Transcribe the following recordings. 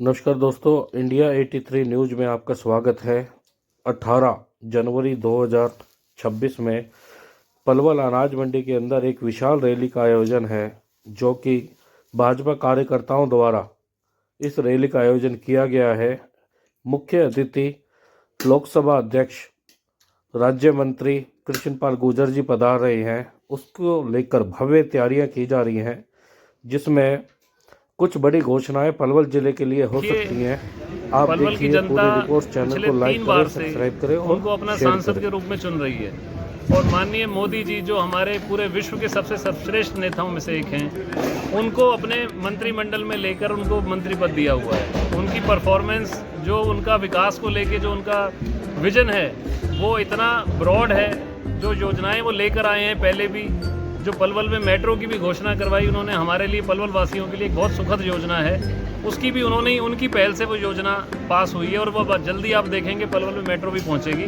नमस्कार दोस्तों, India 83 news में आपका स्वागत है। 18 जनवरी 2026 में पलवल अनाज मंडी के अंदर एक विशाल रैली का आयोजन है, जो कि भाजपा कार्यकर्ताओं द्वारा इस रैली का आयोजन किया गया है। मुख्य अतिथि लोकसभा अध्यक्ष राज्य मंत्री कृष्णपाल गुर्जर जी पधार रहे हैं। उसको लेकर भव्य तैयारियां की जा रही हैं, जिसमें कुछ बड़ी घोषणाएं पलवल जिले के लिए हो सकती हैं। आप पलवल की जनता पिछले 3 बार से सब्सक्राइब करें और उनको अपना सांसद के रूप में चुन रही है। और माननीय मोदी जी, जो हमारे पूरे विश्व के सबसे सर्वश्रेष्ठ नेताओं में से एक हैं, उनको अपने मंत्रिमंडल में लेकर उनको मंत्री पद दिया हुआ है। उनकी परफॉर्मेंस, जो उनका विकास को लेके जो उनका विजन है, वो इतना ब्रॉड है। जो योजनाएं वो लेकर आए हैं, पहले भी जो पलवल में मेट्रो की भी घोषणा करवाई उन्होंने, हमारे लिए पलवल वासियों के लिए एक बहुत सुखद योजना है। उसकी भी उन्होंने, उनकी पहल से वो योजना पास हुई है और वो जल्दी आप देखेंगे पलवल में मेट्रो भी पहुंचेगी।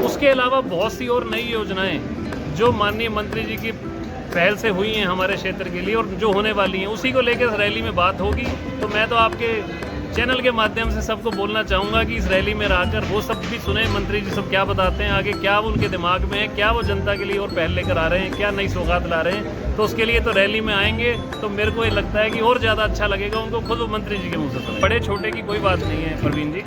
उसके अलावा बहुत सी और नई योजनाएं जो माननीय मंत्री जी की पहल से हुई हैं हमारे क्षेत्र के लिए और जो होने वाली हैं, उसी को लेकर रैली में बात होगी। तो मैं तो आपके चैनल के माध्यम से सबको बोलना चाहूँगा कि इस रैली में आकर वो सब भी सुने, मंत्री जी सब क्या बताते हैं, आगे क्या उनके दिमाग में है, क्या वो जनता के लिए और पहल लेकर आ रहे हैं, क्या नई सौगात ला रहे हैं। तो उसके लिए तो रैली में आएंगे तो मेरे को ये लगता है कि और ज़्यादा अच्छा लगेगा उनको खुद मंत्री जी के मुँह से सुने। बड़े छोटे की कोई बात नहीं है प्रवीण जी।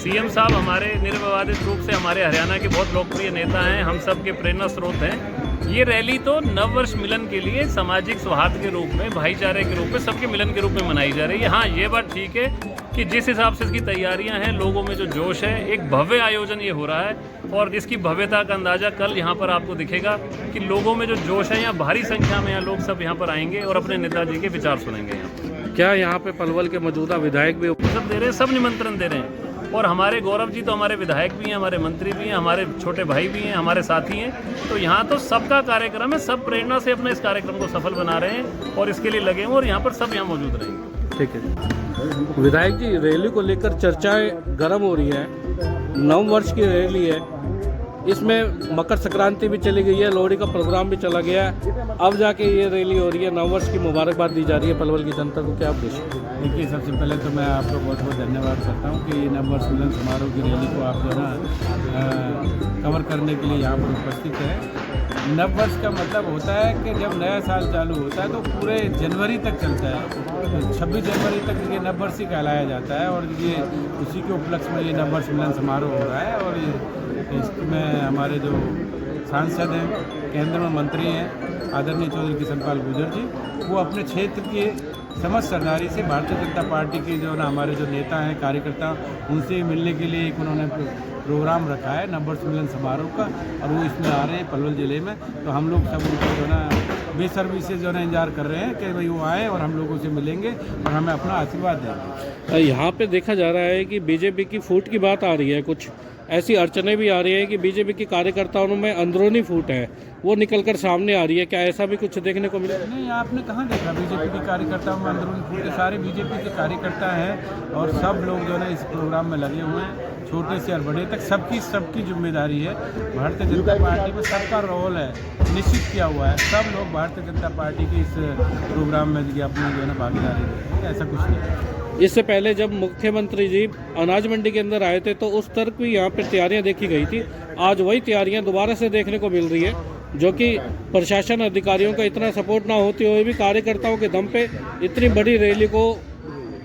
सीएम साहब हमारे निर्विवादित रूप से हमारे हरियाणा के बहुत लोकप्रिय नेता हैं, हम सब के प्रेरणा स्रोत हैं। ये रैली तो नववर्ष मिलन के लिए सामाजिक सौहार्द के रूप में, भाईचारे के रूप में, सबके मिलन के रूप में मनाई जा रही है। हाँ, ये बात ठीक है कि जिस हिसाब से इसकी तैयारियां हैं, लोगों में जो जोश है, एक भव्य आयोजन ये हो रहा है और इसकी भव्यता का अंदाज़ा कल यहाँ पर आपको दिखेगा कि लोगों में जो जोश है, यहाँ भारी संख्या में यहाँ लोग सब यहाँ पर आएंगे और अपने नेताजी के विचार सुनेंगे। यहाँ क्या यहाँ पे पलवल के मौजूदा विधायक भी सब दे रहे हैं, सब निमंत्रण दे रहे हैं। और हमारे गौरव जी तो हमारे विधायक भी हैं, हमारे मंत्री भी हैं, हमारे छोटे भाई भी हैं, हमारे साथी हैं। तो यहाँ तो सबका कार्यक्रम है, सब प्रेरणा से अपने इस कार्यक्रम को सफल बना रहे हैं और इसके लिए लगे हैं और यहाँ पर सब यहाँ मौजूद रहेंगे। ठीक है विधायक जी, रैली को लेकर चर्चाएं गर्म हो रही है। नव वर्ष की रैली है, इसमें मकर संक्रांति भी चली गई है, लोहड़ी का प्रोग्राम भी चला गया है, अब जाके ये रैली हो रही है, नव वर्ष की मुबारकबाद दी जा रही है पलवल की जनता को। क्या उद्देश्य? देखिए, सबसे पहले तो मैं आपको बहुत बहुत धन्यवाद करता हूँ कि नववर्ष मिलन समारोह की रैली को आप जो है कवर करने के लिए यहाँ पर उपस्थित है। नववर्ष का मतलब होता है कि जब नया साल चालू होता है तो पूरे जनवरी तक चलता है। 26 जनवरी तक ये नववर्ष ही कहलाया जाता है और ये उसी के उपलक्ष्य में ये नववर्ष मिलन समारोह हो रहा है। और इसमें हमारे जो सांसद हैं, केंद्र में मंत्री हैं, आदरणीय चौधरी कृष्णपाल गुर्जर जी, वो अपने क्षेत्र के समस्त सरदारी से भारतीय जनता पार्टी के जो ना हमारे जो नेता हैं, कार्यकर्ता, उनसे मिलने के लिए एक उन्होंने प्रोग्राम रखा है नववर्ष मिलन समारोह का, और वो इसमें आ रहे हैं पलवल ज़िले में। तो हम लोग सब उनको जो ना बेसब्री से जो ना इंतजार कर रहे हैं कि भाई वो आए और हम लोगों से मिलेंगे और हमें अपना आशीर्वाद देंगे। यहाँ पे देखा जा रहा है कि बीजेपी की फूट की बात आ रही है, कुछ ऐसी अड़चनें भी आ रही है कि बीजेपी के कार्यकर्ताओं में अंदरूनी फूट है, वो निकलकर सामने आ रही है। क्या ऐसा भी कुछ देखने को मिला? नहीं, आपने कहाँ देखा बीजेपी के कार्यकर्ताओं में अंदरूनी फूट? सारे बीजेपी के कार्यकर्ता हैं और सब लोग जो है इस प्रोग्राम में लगे हुए हैं, छोटे से और बड़े तक सबकी जिम्मेदारी है। भारतीय जनता पार्टी में सबका रोल है, निश्चित किया हुआ है। सब लोग भारतीय जनता पार्टी के इस प्रोग्राम में अपनी जो है भागीदारी देते हैं, ऐसा कुछ नहीं। इससे पहले जब मुख्यमंत्री जी अनाज मंडी के अंदर आए थे तो उस तरह की यहाँ पर तैयारियां देखी गई थी। आज वही तैयारियां दोबारा से देखने को मिल रही है, जो कि प्रशासन अधिकारियों का इतना सपोर्ट ना होते हुए भी कार्यकर्ताओं के दम पे इतनी बड़ी रैली को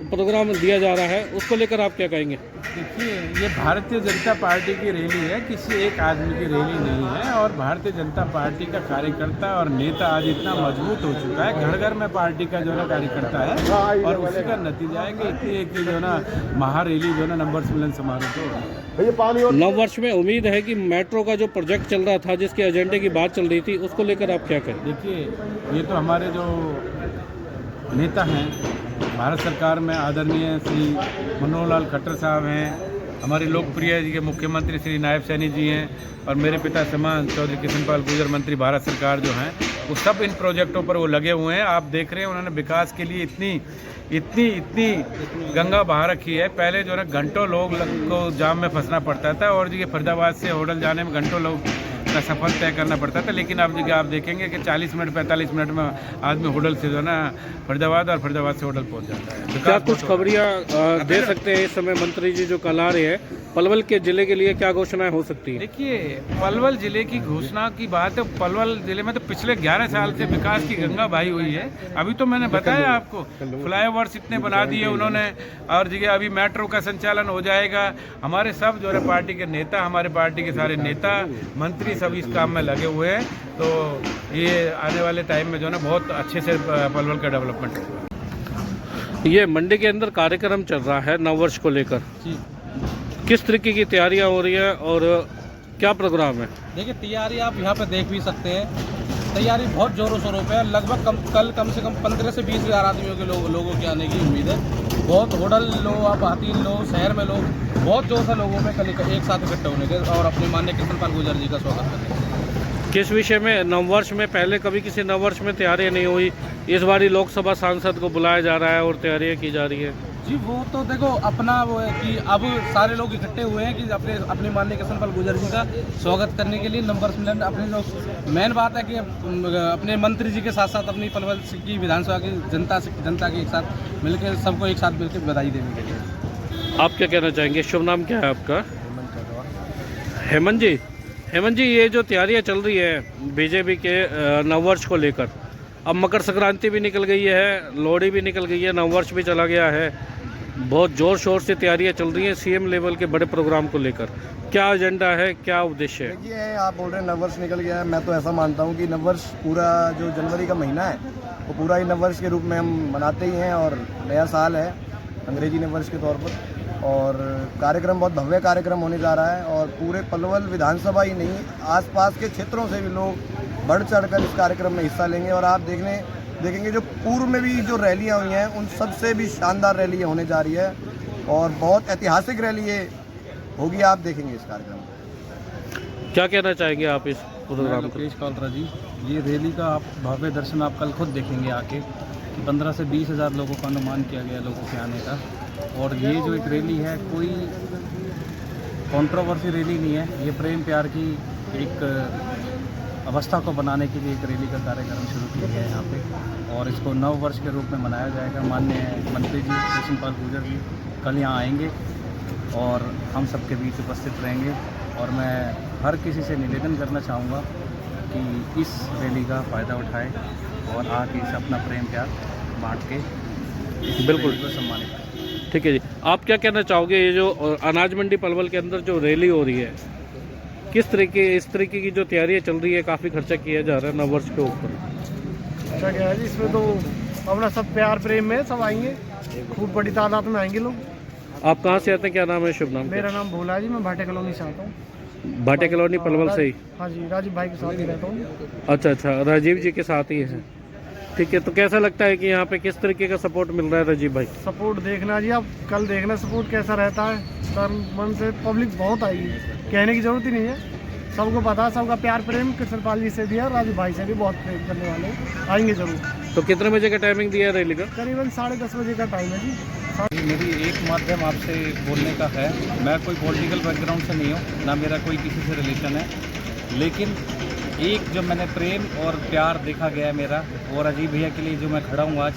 प्रोग्राम दिया जा रहा है। उसको लेकर आप क्या कहेंगे? देखिए, ये भारतीय जनता पार्टी की रैली है, किसी एक आदमी की रैली नहीं है। और भारतीय जनता पार्टी का कार्यकर्ता और नेता आज इतना मजबूत हो चुका है, घर घर में पार्टी का जो है कार्यकर्ता है, और उसी का नतीजा है कि इतनी एक जो ना महारैली जो ना नववर्ष मिलन समारोह को। नव वर्ष में उम्मीद है कि मेट्रो का जो प्रोजेक्ट चल रहा था, जिसके एजेंडे की बात चल रही थी, उसको लेकर आप क्या कहें? देखिए, ये तो हमारे जो नेता हैं भारत सरकार में, आदरणीय श्री मनोहर लाल खट्टर साहब हैं, हमारे लोकप्रिय जी के मुख्यमंत्री श्री नायब सैनी जी हैं, और मेरे पिता समान चौधरी कृष्णपाल गुर्जर मंत्री भारत सरकार जो हैं, वो सब इन प्रोजेक्टों पर वो लगे हुए हैं। आप देख रहे हैं, उन्होंने विकास के लिए इतनी गंगा बहा रखी है। पहले जो है घंटों लोग को जाम में फंसना पड़ता था और जी फरीदाबाद से होटल जाने में घंटों लोग का सफ़र तय करना पड़ता था। लेकिन अब जगह आप देखेंगे कि 40 मिनट 45 मिनट में आदमी होटल से जो है ना फरीदाबाद और फरीदाबाद से होटल पहुंच जाता है। क्या कुछ खबरियां दे सकते हैं इस समय मंत्री जी जो कल आ रहे हैं, पलवल के जिले के लिए क्या घोषणाएं हो सकती है? देखिए, पलवल जिले की घोषणा की बात है। पलवल जिले में तो पिछले 11 साल से विकास की गंगा बही हुई है। अभी तो मैंने बताया आपको, फ्लाईओवर्स इतने बना दिए उन्होंने, और जगह अभी मेट्रो का संचालन हो जाएगा। हमारे सब जो है पार्टी के नेता, हमारे पार्टी के सारे नेता मंत्री सब इस काम में लगे हुए हैं। तो ये आने वाले टाइम में जो है ना बहुत अच्छे से पलवल का डेवलपमेंट होगा। ये मंडी के अंदर कार्यक्रम चल रहा है नववर्ष को लेकर, किस तरीके की तैयारियां हो रही है और क्या प्रोग्राम है? देखिए, तैयारी आप यहाँ पे देख भी सकते हैं। तैयारी बहुत जोरों शोरों पे है। लगभग कल कम से कम 15 से 20 हज़ार आदमियों के लोगों के आने की उम्मीद है। बहुत होटल लो, आप हाथी लो, शहर में लोग बहुत जोर से लोगों में कल एक साथ इकट्ठे होने के और अपने माननीय कृष्णपाल गुर्जर जी का स्वागत करने के। किस विषय में? नववर्ष में पहले कभी किसी नववर्ष में तैयारियां नहीं हुई, इस बारी लोकसभा सांसद को बुलाया जा रहा है और तैयारियां की जा रही है। जी, वो तो देखो अपना वो है कि अब सारे लोग इकट्ठे हुए हैं कि अपने माननीय कृष्णपाल गुर्जर जी का स्वागत करने के लिए नंबर मिलन। अपने जो मेन बात है कि अपने मंत्री जी के साथ साथ अपनी पलवल की विधानसभा की जनता के एक साथ मिलकर सबको एक साथ मिलकर बधाई देने के लिए। आप क्या कहना चाहेंगे? शुभ नाम क्या है आपका? हेमंत जी। हेमंत जी, ये जो तैयारियां चल रही है बीजेपी के नववर्ष को लेकर, अब मकर संक्रांति भी निकल गई है, लोहड़ी भी निकल गई है, नववर्ष भी चला गया है, बहुत जोर शोर से तैयारियां चल रही हैं सीएम लेवल के बड़े प्रोग्राम को लेकर, क्या एजेंडा है, क्या उद्देश्य है? देखिए, आप बोल रहे हैं नववर्ष निकल गया है। मैं तो ऐसा मानता हूं कि नववर्ष पूरा जो जनवरी का महीना है वो पूरा ही नववर्ष के रूप में हम मनाते ही हैं और नया साल है अंग्रेजी नववर्ष के तौर पर। और कार्यक्रम बहुत भव्य कार्यक्रम होने जा रहा है और पूरे पलवल विधानसभा ही नहीं, आसपास के क्षेत्रों से भी लोग बढ़ चढ़कर इस कार्यक्रम में हिस्सा लेंगे। और आप देखेंगे जो पूर्व में भी जो रैलियां हुई हैं उन सबसे भी शानदार रैली होने जा रही है और बहुत ऐतिहासिक रैली ये होगी, आप देखेंगे इस कार्यक्रम में। क्या कहना चाहेंगे आप इस प्रोग्राम को? लोकेश कालरा जी, ये रैली का आप भव्य दर्शन आप कल खुद देखेंगे आके कि 15 से 20 हज़ार लोगों का अनुमान किया गया लोगों के आने का। और ये जो एक रैली है कोई कंट्रोवर्सी रैली नहीं है, ये प्रेम प्यार की एक अवस्था को बनाने के लिए एक रैली का कार्यक्रम शुरू किया गया है यहाँ पे और इसको नव वर्ष के रूप में मनाया जाएगा। माननीय मंत्री जी कृष्णपाल गुर्जर जी कल यहाँ आएंगे और हम सबके बीच उपस्थित रहेंगे। और मैं हर किसी से निवेदन करना चाहूँगा कि इस रैली का फ़ायदा उठाए और आके इसे अपना प्रेम प्यार बांट के बिल्कुल को सम्मानित करें। ठीक है जी, आप क्या कहना चाहोगे? ये जो अनाज मंडी पलवल के अंदर जो रैली हो रही है, किस इस तरीके की जो तैयारियां चल रही है, काफ़ी खर्चा किया जा रहा है नववर्ष के ऊपर? अच्छा क्या है जी, इसमें तो अपना सब प्यार प्रेम में सब आएंगे, खूब बड़ी तादाद में आएंगे लोग। आप कहाँ से आते हैं, क्या नाम है, शुभ नाम? मेरा नाम भोला जी, मैं भाटे कॉलोनी से आता हूँ। भाटे कॉलोनी पलवल से ही? हाँ जी, राजीव भाई के साथ ही रहता हूँ। अच्छा, राजीव जी के साथ ही है। ठीक है, तो कैसा लगता है कि यहाँ पे किस तरीके का सपोर्ट मिल रहा है राजीव भाई? सपोर्ट देखना जी, आप कल देखना सपोर्ट कैसा रहता है। तन मन से पब्लिक बहुत आएगी, कहने की जरूरत ही नहीं है, सबको पता है, सबका प्यार प्रेम कृष्णपाल जी से भी है और राजीव भाई से भी बहुत प्रेम करने वाले आएंगे जरूर। तो कितने बजे का टाइमिंग दिया है रैली का? करीबन 10:30 बजे का टाइम है जी। मेरी एक माध्यम आपसे बोलने का है, मैं कोई पॉलिटिकल बैकग्राउंड से नहीं हूँ, ना मेरा कोई किसी से रिलेशन है, लेकिन एक जो मैंने प्रेम और प्यार देखा गया है मेरा और अजीब भैया के लिए जो मैं खड़ा हूँ आज,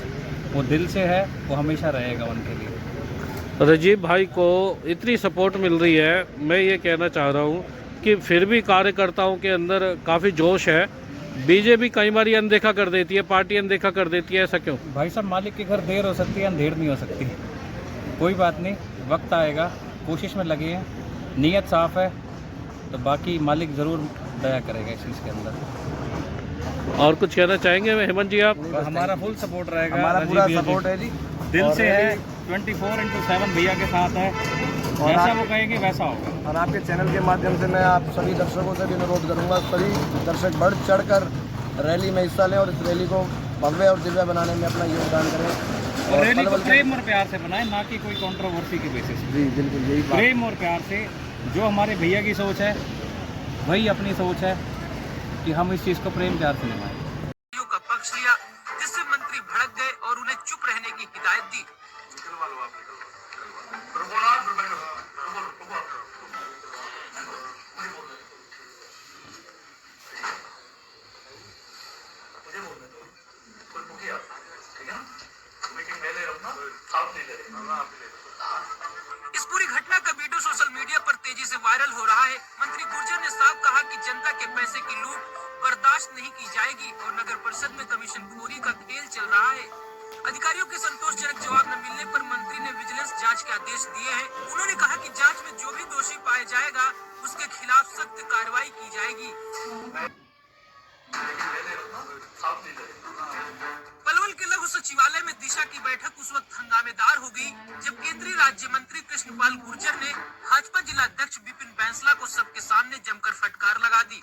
वो दिल से है, वो हमेशा रहेगा उनके लिए। राजीव भाई को इतनी सपोर्ट मिल रही है, मैं ये कहना चाह रहा हूँ कि फिर भी कार्यकर्ताओं के अंदर काफ़ी जोश है। बीजेपी कई बार अनदेखा कर देती है, पार्टी अनदेखा कर देती है, ऐसा क्यों? भाई साहब, मालिक के घर देर हो सकती है, अंधेर नहीं हो सकती। कोई बात नहीं, वक्त आएगा, कोशिश में लगे हैं, नीयत साफ है, तो बाकी मालिक ज़रूर दया करेगा इस चीज़ के अंदर। और कुछ कहना चाहेंगे हेमंत जी आप? हमारा फुल सपोर्ट रहेगा, हमारा पूरा सपोर्ट है जी, दिल से है, 24/7 भैया के साथ है, जैसा वो कहेंगे वैसा होगा। और आपके चैनल के माध्यम से मैं आप सभी दर्शकों से भी अनुरोध करूंगा, सभी दर्शक बढ़ चढ़कर रैली में हिस्सा लें और इस रैली को भव्य और दिव्य बनाने में अपना योगदान करें। और रैली को प्रेम और प्यार से बनाएं, ना कि कोई कंट्रोवर्सी के बेसिस पे। जी बिल्कुल, यही बात। प्रेम और प्यार से, जो हमारे भैया की सोच है वही अपनी सोच है कि हम इस चीज़ को प्रेम प्यार से निभाएं। का पक्ष लिया, जिससे मंत्री भड़क गए और उन्हें चुप रहने की हिदायत दी। इस पूरी घटना का वीडियो सोशल मीडिया पर तेजी से वायरल हो रहा है। मंत्री गुर्जर ने साफ कहा कि जनता के पैसे की लूट बर्दाश्त नहीं की जाएगी और नगर परिषद में कमीशन खोरी का खेल चल रहा है। अधिकारियों के संतोषजनक जवाब न मिलने पर मंत्री ने विजिलेंस जांच के आदेश दिए हैं। उन्होंने कहा कि जांच में जो भी दोषी पाया जाएगा उसके खिलाफ सख्त कार्रवाई की जाएगी। पलवल के लघु सचिवालय में दिशा की बैठक उस वक्त हंगामेदार हो गई जब केंद्रीय राज्य मंत्री कृष्णपाल गुर्जर ने भाजपा जिला अध्यक्ष विपिन बैंसला को सबके सामने जमकर फटकार लगा दी।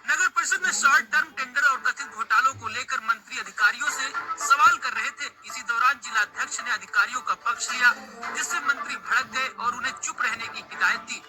नगर परिषद में शॉर्ट टर्म टेंडर और कथित घोटालों को लेकर मंत्री अधिकारियों से सवाल कर रहे थे। इसी दौरान जिला अध्यक्ष ने अधिकारियों का पक्ष लिया, जिससे मंत्री भड़क गए और उन्हें चुप रहने की हिदायत दी।